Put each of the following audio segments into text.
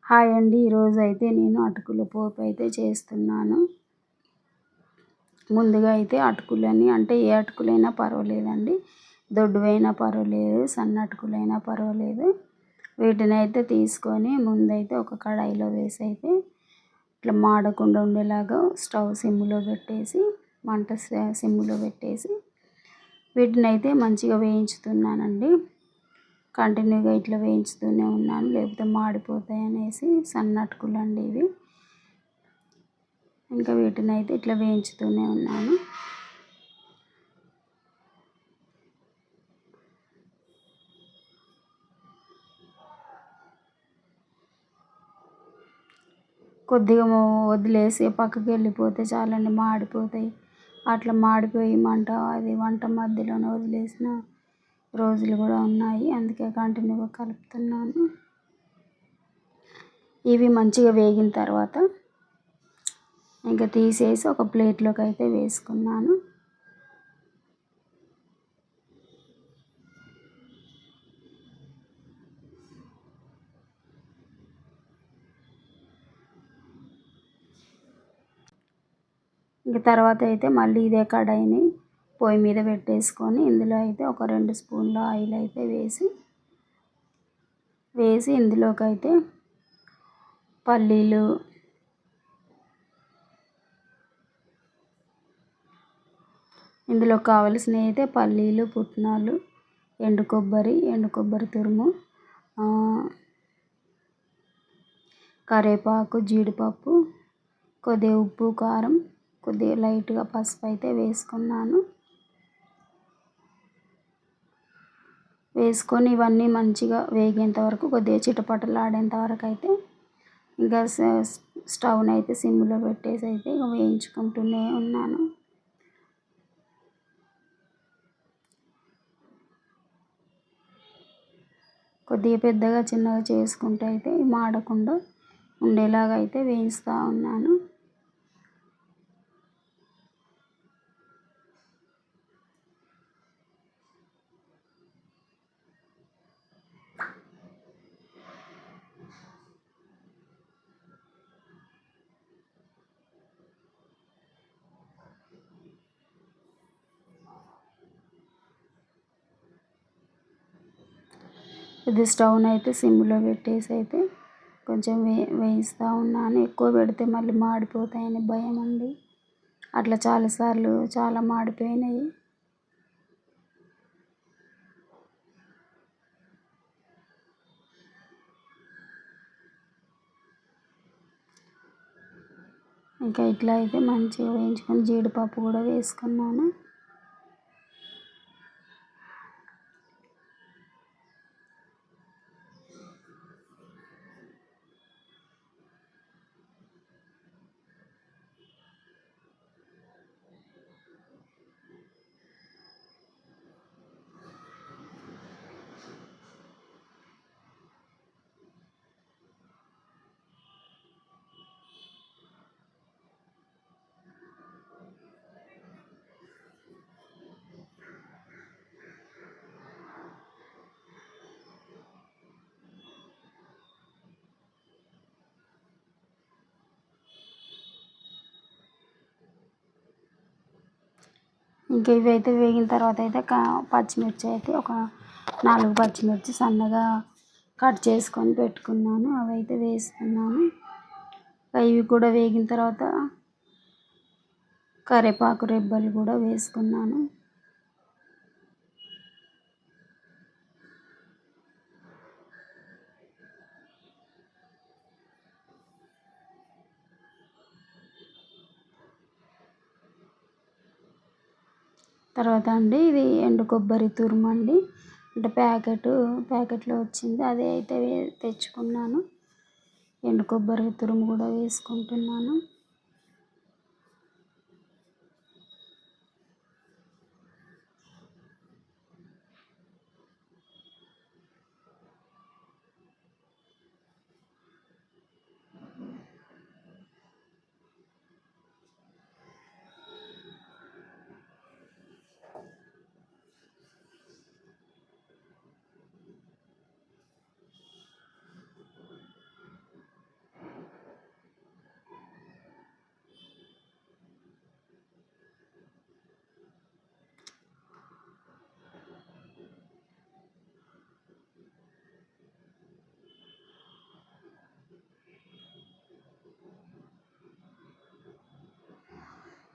Hi అండి. ఈరోజైతే నేను అటుకుల పోపు అయితే చేస్తున్నాను. ముందుగా అయితే అటుకులని అంటే ఏ అటుకులైనా పర్వాలేదండి. దొడ్డువైనా పర్వాలేదు, సన్న అటుకులైనా పర్వాలేదు. వీటిని అయితే తీసుకొని ముందైతే ఒక కడాయిలో వేసి అయితే ఇట్లా మాడకుండా ఉండేలాగా స్టవ్ సిమ్లో పెట్టేసి మంట సిమ్లో పెట్టేసి వీటిని అయితే మంచిగా వేయించుతున్నానండి. కంటిన్యూగా ఇట్లా వేయించుతూనే ఉన్నాను, లేకపోతే మాడిపోతాయి అనేసి. సన్న అటుకులండి ఇవి. ఇంకా వీటిని అయితే ఇట్లా వేయించుతూనే ఉన్నాను. కొద్దిగా వదిలేసి పక్కకి వెళ్ళిపోతే చాలండి, మాడిపోతాయి. అట్లా మాడిపోయి వంట మధ్యలోనే వదిలేసిన రోజులు కూడా ఉన్నాయి. అందుకే కంటిన్యూగా కలుపుతున్నాను. ఇవి మంచిగా వేగిన తర్వాత ఇంకా తీసేసి ఒక ప్లేట్లోకి అయితే వేసుకున్నాను. ఇంక తర్వాత అయితే మళ్ళీ ఇదే కడాయిని పొయ్యి మీద పెట్టేసుకొని ఇందులో అయితే ఒక 2 స్పూన్ల ఆయిల్ అయితే వేసి ఇందులోకి అయితే పల్లీలు, ఇందులో కావలసినవి అయితే పల్లీలు, పుట్నాలు, ఎండు కొబ్బరి తురుము, కరివేపాకు, జీడిపప్పు, కొద్దిగా ఉప్పు, కారం, కొద్దిగా లైట్గా పసుపు అయితే వేసుకున్నాను. వేసుకొని ఇవన్నీ మంచిగా వేగేంత వరకు, కొద్దిగా చిటపటలాడేంత వరకు అయితే ఇంకా స్టవ్ని అయితే సిమ్లో పెట్టేసి అయితే వేయించుకుంటూనే ఉన్నాను. కొద్దిగా పెద్దగా చిన్నగా చేసుకుంటూ అయితే మాడకుండా ఉండేలాగా అయితే వేయిస్తూ ఉన్నాను. ఇది స్టవ్ని అయితే సిమ్లో పెట్టేసి అయితే కొంచెం వేయిస్తూ ఉన్నాను. ఎక్కువ పెడితే మళ్ళీ మాడిపోతాయని భయం అండి. అట్లా చాలాసార్లు చాలా మాడిపోయినాయి. ఇంకా ఇట్లా అయితే మంచిగా వేయించుకొని జీడిపప్పు కూడా వేసుకున్నాను. ఇంకా ఇవి అయితే వేగిన తర్వాత అయితే పచ్చిమిర్చి అయితే ఒక 4 పచ్చిమిర్చి సన్నగా కట్ చేసుకొని పెట్టుకున్నాను, అవి అయితే వేస్తున్నాను. ఇవి కూడా వేగిన తర్వాత కరివేపాకు రెబ్బలు కూడా వేసుకున్నాను. తర్వాత అండి ఇది ఎండు కొబ్బరి తురుము అండి, అంటే ప్యాకెట్లో వచ్చింది, అదే అయితే తెచ్చుకున్నాను. ఎండు కొబ్బరి తురుము కూడా వేసుకుంటున్నాను.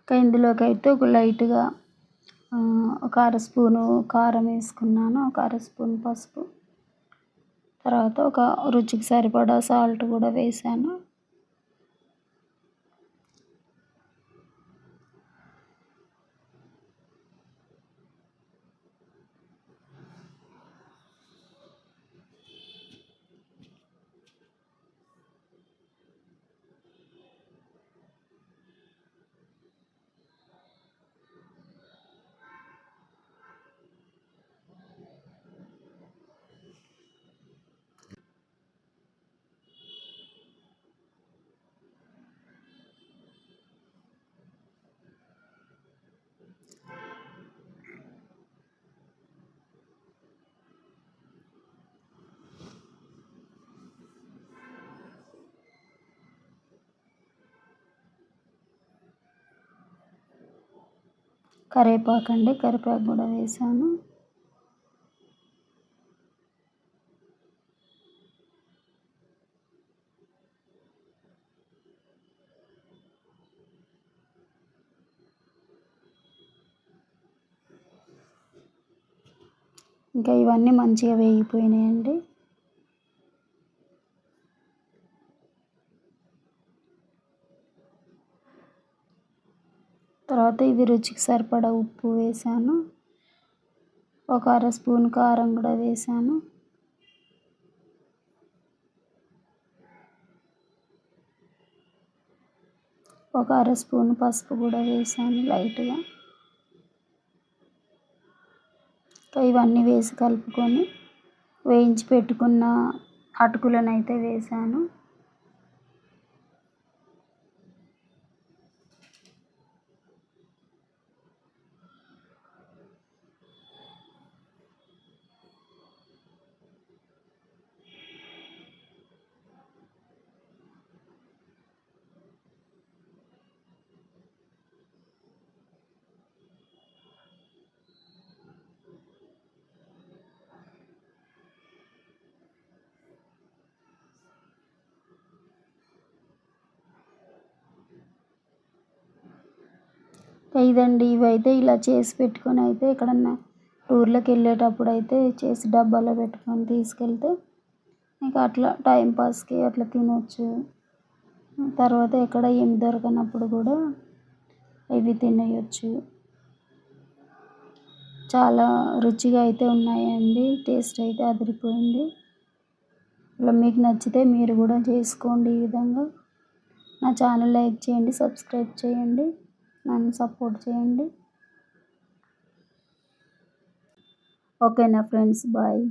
ఇంకా ఇందులోకి అయితే ఒక లైట్గా ఒక అర స్పూను కారం వేసుకున్నాను, ఒక అర స్పూన్ పసుపు, తర్వాత ఒక రుచికి సరిపడా సాల్ట్ కూడా వేసాను. కరివేపాకు కూడా వేసాను. ఇంకా ఇవన్నీ మంచిగా వేగిపోయినాయండి. తర్వాత ఇది రుచికి సరిపడా ఉప్పు వేసాను, ఒక అర స్పూన్ కారం కూడా వేసాను. ఒక అర స్పూన్ పసుపు కూడా వేసాను లైట్గా. ఇవన్నీ వేసి కలుపుకొని వేయించి పెట్టుకున్న అటుకులను అయితే వేసాను. ఇదండి, ఇవైతే ఇలా చేసి పెట్టుకొని అయితే ఎక్కడన్నా టూర్లోకి వెళ్ళేటప్పుడు అయితే చేసి డబ్బాలో పెట్టుకొని తీసుకెళ్తే ఇంకా అట్లా టైంపాస్కి అట్లా తినొచ్చు. తర్వాత ఎక్కడ ఏం దొరకనప్పుడు కూడా ఇవి తినేయొచ్చు. చాలా రుచిగా అయితే ఉన్నాయండి, టేస్ట్ అయితే అదిరిపోయింది. ఇలా మీకు నచ్చితే మీరు కూడా చేసుకోండి ఈ విధంగా. నా ఛానల్ లైక్ చేయండి, సబ్స్క్రైబ్ చేయండి, నన్ను సపోర్ట్ చేయండి. ఓకేనా ఫ్రెండ్స్, బాయ్.